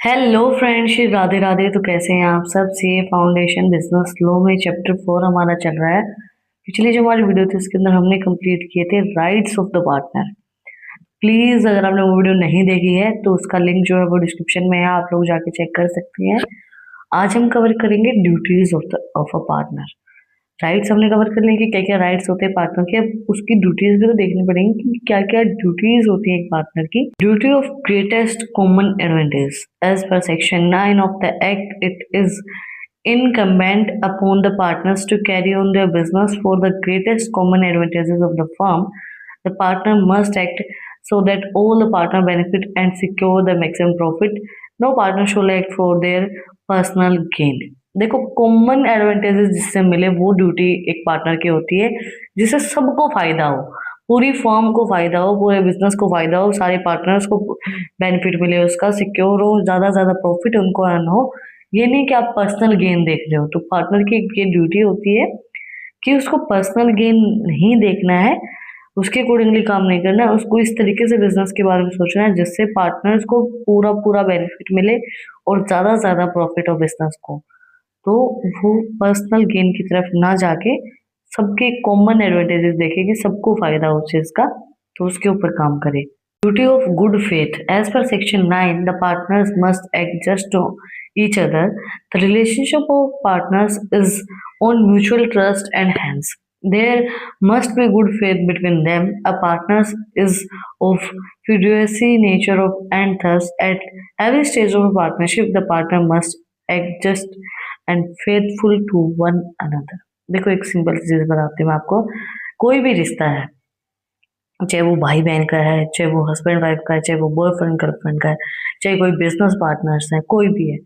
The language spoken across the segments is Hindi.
Hello friends, Shri Radhe Radhe. तो कैसे हैं आप सब? सी फाउंडेशन बिजनेस लॉ में चैप्टर 4 हमारा चल रहा है। पिछली जो हमारी वीडियो थी उसके अंदर हमने कंप्लीट किए थे rights of the partner. Please अगर आपने वो वीडियो नहीं देखी है तो उसका लिंक जो है वो डिस्क्रिप्शन में है, आप लोग जाके चेक कर सकते हैं। आज हम कवर करेंगे duties of a partner. Rights हमने कवर कर लिए कि क्या क्या राइट्स होते हैं पार्टनर के। अब उसकी ड्यूटीज भी तो देखनी पड़ेंगी कि क्या क्या ड्यूटीज होती है एक पार्टनर की। Duty of greatest common advantage as per section 9 of the act, it is incumbent upon the partners to carry on their business for the greatest common advantages of the firm. The partner must act so that all the partner benefit and secure the maximum profit. No partner shall act for their personal gain. देखो, कॉमन एडवांटेजेस जिससे मिले वो ड्यूटी एक पार्टनर की होती है जिससे सबको फायदा हो, पूरी फर्म को फायदा हो, पूरे बिजनेस को फायदा हो, सारे पार्टनर्स को बेनिफिट मिले, उसका सिक्योर हो, ज्यादा ज्यादा प्रॉफिट उनको अर्न हो। ये नहीं कि आप पर्सनल गेन देख रहे हो। तो पार्टनर की ये ड्यूटी होती है कि उसको पर्सनल गेन नहीं देखना है, उसके अकॉर्डिंगली काम नहीं करना है, उसको इस तरीके से बिजनेस के बारे में सोचना है जिससे पार्टनर्स को पूरा पूरा बेनिफिट मिले और ज्यादा ज्यादा प्रॉफिट हो बिजनेस को। तो वो पर्सनल गेन की तरफ ना जाके सबके कॉमन एडवांटेजेस देखे कि सबको फायदा हो उस चीज का, तो उसके ऊपर काम करे। Duty of good faith. As per Section 9, the partners must act just to each other. The relationship of partners is on mutual trust and hence there must be good faith between them. A partners is of fiduciary nature of and thus at every stage of a partnership the partner must act just and faithful to one another. देखो, एक सिंपल सी चीज बताती हूँ मैं आपको। कोई भी रिश्ता है, चाहे वो भाई बहन का है, चाहे वो हस्बैंड वाइफ का है, चाहे वो बॉयफ्रेंड गर्लफ्रेंड का है, चाहे कोई बिजनेस पार्टनर्स है, कोई भी है,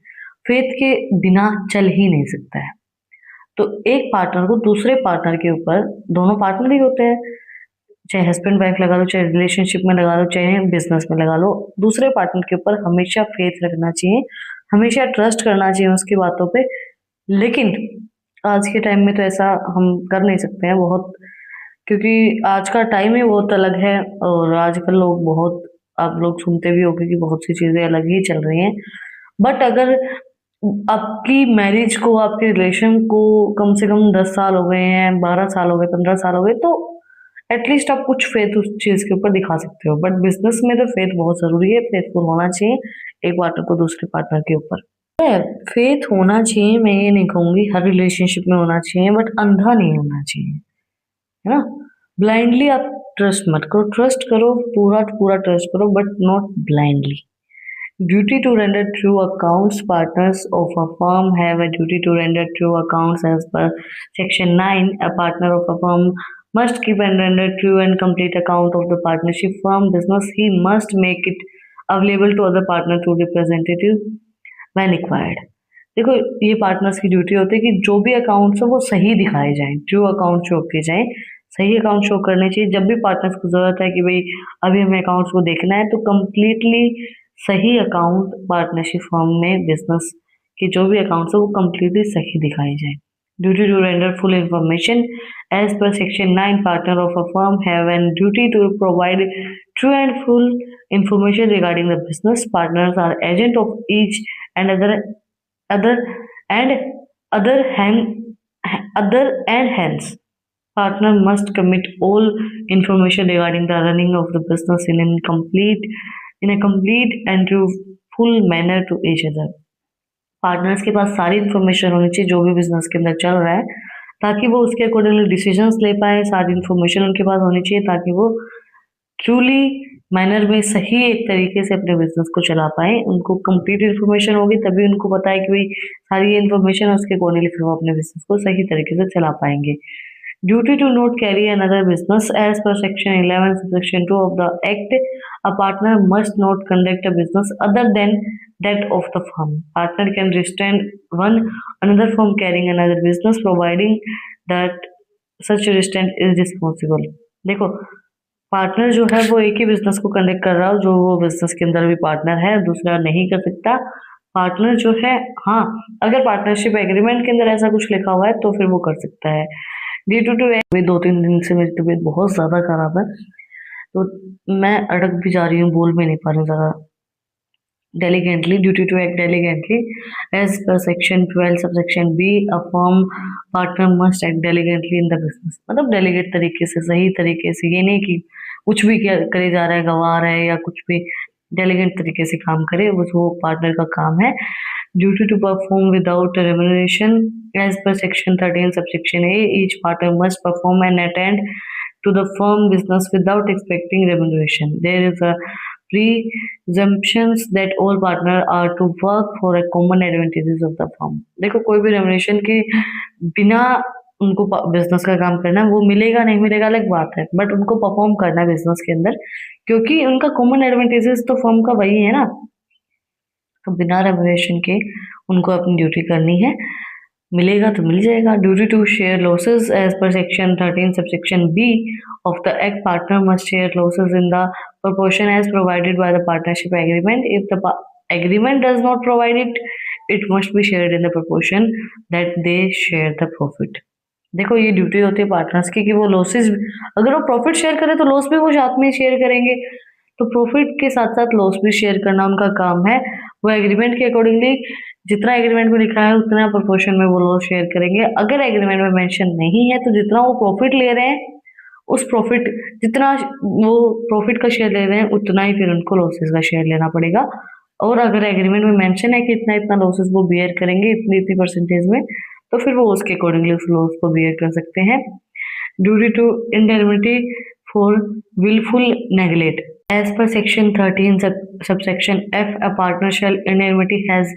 फेथ के बिना चल ही नहीं सकता है। तो एक पार्टनर को दूसरे पार्टनर के ऊपर, दोनों पार्टनर ही होते हैं, चाहे हस्बैंड वाइफ लगा लो, चाहे रिलेशनशिप में लगा लो, चाहे बिजनेस में लगा लो, दूसरे पार्टनर के ऊपर हमेशा फेथ रखना चाहिए, हमेशा ट्रस्ट करना चाहिए उसकी बातों पे। लेकिन आज के टाइम में तो ऐसा हम कर नहीं सकते हैं बहुत, क्योंकि आज का टाइम ही बहुत अलग है और आजकल लोग बहुत, आप लोग सुनते भी होंगे कि बहुत सी चीजें अलग ही चल रही हैं। बट अगर आपकी मैरिज को, आपके रिलेशन को कम से कम 10 साल हो गए हैं, 12 साल हो गए, 15 साल हो गए, तो एटलीस्ट आप कुछ फेथ उस चीज के ऊपर दिखा सकते हो। बट बिजनेस में तो फेथ बहुत जरूरी है, फेथफुल होना चाहिए एक पार्टनर को दूसरे पार्टनर के ऊपर। फेथ होना चाहिए, मैं ये नहीं कहूंगी हर रिलेशनशिप में होना चाहिए, बट अंधा नहीं होना चाहिए, है ना। ब्लाइंडली आप ट्रस्ट मत करो, ट्रस्ट करो, पूरा पूरा ट्रस्ट करो, but not blindly. Duty to render true accounts. Partners of a firm have a duty to render true accounts as per section 9. A partner of a firm must keep and render true and complete account of the partnership firm business. He must make it available to other partner to representative when required. देखो, ये पार्टनर्स की ड्यूटी होती है कि जो भी अकाउंट्स हो वो सही दिखाए जाएं, ट्रू अकाउंट शो किए जाएं, सही अकाउंट शो करने चाहिए। जब भी पार्टनर्स को जरूरत है कि भाई अभी हमें अकाउंट्स को देखना है, तो कम्प्लीटली सही अकाउंट पार्टनरशिप फॉर्म में बिजनेस के जो भी अकाउंट्स है वो कम्प्लीटली सही दिखाए जाएं। Duty to render full information. As per section 9, partner of a firm have an duty to provide true and full information regarding the business. Partners are agent of each and other and other and hence partner must commit all information regarding the running of the business in a complete and truthful manner to each other. Partners के पास सारी इन्फॉर्मेशन होनी चाहिए जो भी बिजनेस के अंदर चल रहा है, ताकि वो उसके अकॉर्डिंगली डिसीजंस ले पाए। सारी इन्फॉर्मेशन उनके पास होनी चाहिए ताकि वो ट्रूली मैनर में सही एक तरीके से अपने बिजनेस को चला पाए। उनको कंप्लीट इन्फॉर्मेशन होगी तभी उनको पता है कि भाई सारी इन्फॉर्मेशन उसके अकॉर्डिंगली फिर वो अपने बिजनेस को सही तरीके से चला पाएंगे। Duty to not carry another business. As per section 11 section 2 of the act, a partner must not conduct a business other than that of the firm. Partner can restrain one another from carrying another business providing that such restraint is responsible. देखो, पार्टनर जो है वो एक ही बिजनेस को कंडक्ट कर रहा हो जो वो बिजनेस के अंदर भी पार्टनर है, दूसरा नहीं कर सकता। पार्टनर जो है, हाँ, अगर पार्टनरशिप एग्रीमेंट के अंदर ऐसा कुछ लिखा हुआ है तो फिर वो कर सकता है। ड्यू टू 2-3 दिन से मेरी तबीयत बहुत ज्यादा खराब है, तो मैं अड़क भी जा रही हूँ, बोल भी नहीं पा रही हूँ ज्यादा। diligently, duty to act diligently as per section 12 subsection B, a firm partner must act diligently in the business. मतलब डेलीगेट तरीके से, सही तरीके से, ये नहीं कि कुछ भी करे जा रहा है, गवा रहा है या कुछ भी, डेलीगेट तरीके से काम करे, वो पार्टनर का काम है. Duty to perform without remuneration as per section 13 subsection A, each partner must perform and attend to the firm business without expecting remuneration. There is a presumptions that all partners are to work for a common advantages of the firm. देखो कोई भी रेमुनेशन के बिना उनको बिजनेस का काम करना है, वो मिलेगा नहीं मिलेगा अलग बात है, बट उनको परफॉर्म करना है बिजनेस के अंदर, क्योंकि उनका कॉमन एडवांटेजेस तो फर्म का वही है ना. तो बिना रेमुनेशन के उनको अपनी ड्यूटी करनी है, मिलेगा तो मिल जाएगा. Duty to share losses as per section 13 subsection B of the act, partner must share losses in the proportion as provided by the partnership agreement. If the agreement does not provide it, it must be shared in the proportion that they share the profit. देखो ये ड्यूटी होती है पार्टनर्स की कि वो लॉसेस, अगर वो प्रॉफिट शेयर करें तो लॉस भी वो साथ में शेयर करेंगे, तो प्रॉफिट के साथ साथ लॉस भी शेयर करना उनका काम है. वो एग्रीमेंट के अकॉर्डिंगली जितना एग्रीमेंट में लिखा है उतना प्रोपोर्शन में वो लॉस शेयर करेंगे. अगर एग्रीमेंट में मेंशन नहीं है तो जितना वो प्रॉफिट ले रहे हैं, उस प्रॉफिट जितना वो प्रॉफिट का शेयर ले रहे हैं उतना ही फिर उनको लॉसेस का शेयर लेना पड़ेगा. और अगर एग्रीमेंट में मेंशन है कि इतना इतना लॉसेस वो बियर करेंगे इतनी इतनी परसेंटेज में, तो फिर वो उसके अकॉर्डिंगली उस लॉस को बियर कर सकते हैं. Duty to indemnity for wilful neglect as per section 13 subsection F, a partner shall indemnity has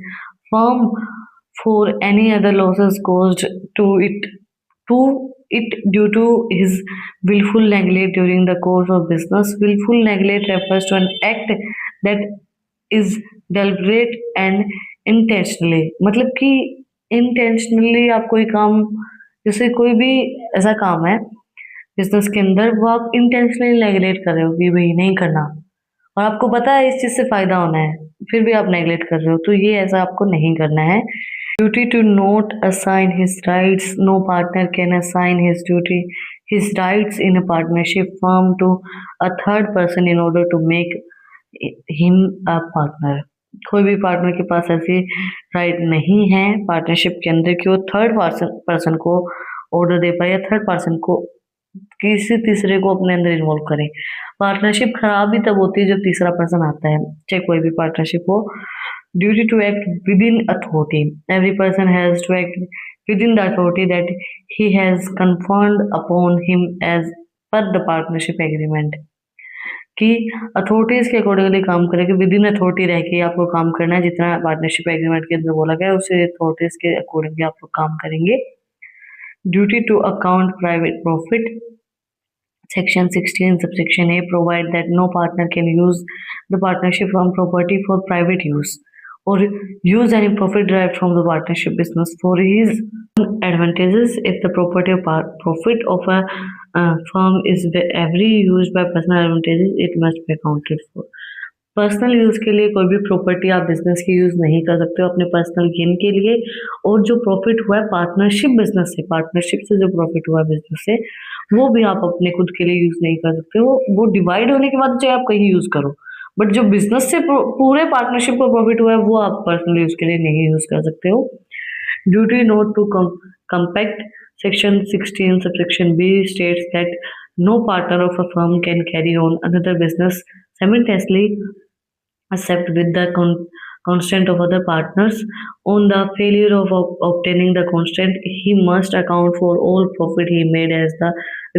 firm for any other losses caused to it due to his willful neglect during the course of business. Willful neglect refers to an act that is deliberate and intentionally. मतलब कि intentionally आप कोई काम, जैसे कोई भी ऐसा काम है बिजनेस के अंदर, वो आप इंटेंशनली नेगलेक्ट कर रहे हो कि भाई नहीं करना, और आपको पता है इस चीज से फायदा होना है, फिर भी आप नेगलेक्ट कर रहे हो, तो ये ऐसा आपको नहीं करना है. Duty to not assign his rights. No partner can assign his rights in a partnership firm to a third person in order to make him a partner. कोई भी पार्टनर के पास ऐसी राइट नहीं है पार्टनरशिप के अंदर कि वो थर्ड पर्सन को ऑर्डर दे पाए या थर्ड पर्सन को, किसी तीसरे को अपने अंदर इन्वॉल्व करें. पार्टनरशिप खराब ही तब होती है जब तीसरा पर्सन आता है, चाहे कोई भी पार्टनरशिप हो. Duty to act within authority. Every person has to act within the authority that he has conferred upon him as per the partnership agreement. कि अथॉरिटीज के अकॉर्डिंगली काम करेंगे, विद इन अथॉरिटी रह के आपको काम करना है, जितना पार्टनरशिप एग्रीमेंट के अंदर बोला गया उसे अथॉरिटीज के अकॉर्डिंगली आप लोग काम करेंगे. Duty to account private profit Section 16 subsection A provide that no partner can use the partnership firm property for private use or use any profit derived from the partnership business for his own advantages. If the property or profit of a firm is every used by personal advantages, it must be accounted for. Personal use के लिए कोई भी प्रॉपर्टी आप बिजनेस की यूज नहीं कर सकते हो अपने पर्सनल गेन के लिए, और जो प्रॉफिट हुआ है पार्टनरशिप बिजनेस से, पार्टनरशिप से जो प्रॉफिट हुआ है बिजनेस से, वो भी आप अपने खुद के लिए यूज नहीं कर सकते हो. वो डिवाइड होने के बाद चाहे आप कहीं यूज करो, बट जो बिजनेस से पूरे पार्टनरशिप को प्रॉफिट हुआ है वो आप पर्सनल यूज के लिए नहीं यूज कर सकते हो. Duty not to compact section 16 subsection B states that no partner of a firm can carry on another business simultaneously except with the consent of other partners. On the failure of obtaining the consent, he must account for all profit he made as the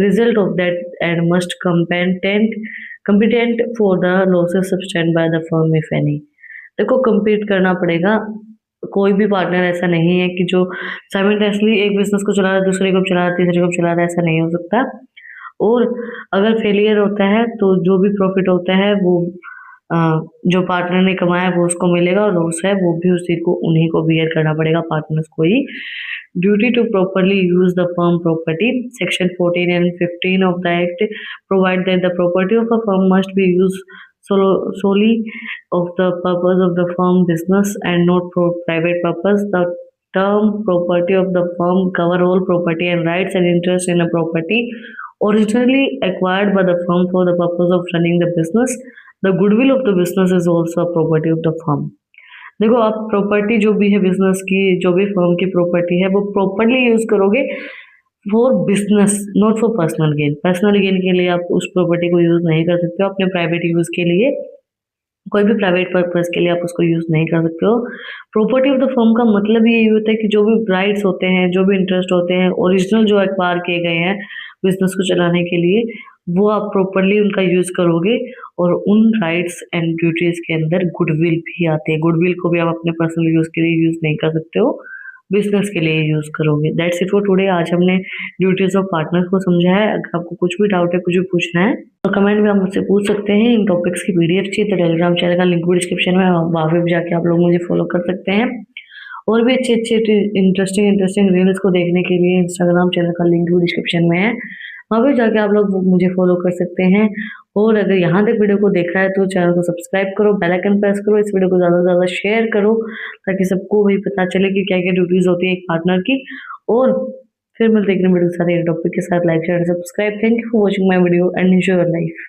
result of that and must competent for the losses sustained by the firm if any. देखो compete करना पड़ेगा. कोई भी पार्टनर ऐसा नहीं है कि जो साइमल्टेनियसली एक बिजनेस को चला रहा है, दूसरे को चला रहा है, तीसरे को चला रहा है, ऐसा नहीं हो सकता. और अगर फेलियर होता है तो जो भी प्रॉफिट होता है वो जो पार्टनर ने कमाया वो उसको मिलेगा, और लॉस है वो भी उन्हीं को बियर करना पड़ेगा, पार्टनर्स को ही. Duty to properly use the firm property. Section 14 and 15 of the act provide that the property of a firm must be used solely of the purpose of the firm business and not for private purpose. The term property of the firm cover all property and rights and interest in a property Originally acquired by the firm for the purpose of running the business, the goodwill of the business is also a property of the firm. देखो, आप प्रॉपर्टी जो भी है बिजनेस की, जो भी फर्म की प्रॉपर्टी है, वो प्रॉपर्ली यूज करोगे for business, not for personal gain. Personal gain के लिए आप उस प्रॉपर्टी को यूज नहीं कर सकते हो, अपने प्राइवेट यूज के लिए, कोई भी प्राइवेट पर्पस के लिए आप उसको यूज नहीं कर सकते हो। प्रॉपर्टी ऑफ द फर्म का मतलब ये होता है कि जो भी राइट्स होते हैं, जो भी इंटरेस्ट होते हैं, ओरिजिनल जो एक्वायर किए गए हैं बिजनेस को चलाने के लिए, वो आप प्रॉपरली उनका यूज करोगे। और उन राइट्स एंड ड्यूटीज के अंदर गुडविल भी आते हैं। गुडविल को भी आप अपने पर्सनल यूज के लिए यूज नहीं कर सकते हो, बिजनेस के लिए यूज करोगे। That's it for today. आज हमने ड्यूटीज ऑफ पार्टनर को समझा है। अगर आपको कुछ भी डाउट है, कुछ भी पूछना है, तो कमेंट में आप मुझसे पूछ सकते हैं। इन टॉपिक्स की पीडीएफ चाहिए तो टेलीग्राम चैनल का लिंक भी डिस्क्रिप्शन में है, वहाँ पे भी जाके आप लोग मुझे फॉलो कर सकते हैं। और भी अच्छे अच्छे इंटरेस्टिंग रील्स को देखने के लिए इंस्टाग्राम चैनल का लिंक भी डिस्क्रिप्शन में है, वहाँ पे जाके आप लोग मुझे फॉलो कर सकते हैं। और अगर यहाँ तक वीडियो को देखा है तो चैनल को सब्सक्राइब करो, बेल आइकन प्रेस करो, इस वीडियो को ज़्यादा से ज़्यादा शेयर करो, ताकि सबको भी पता चले कि क्या क्या ड्यूटीज होती है एक पार्टनर की। और फिर मिलते हैं वीडियो के साथ, एक टॉपिक के साथ। Like share subscribe. Thank you for watching my video and enjoy your life.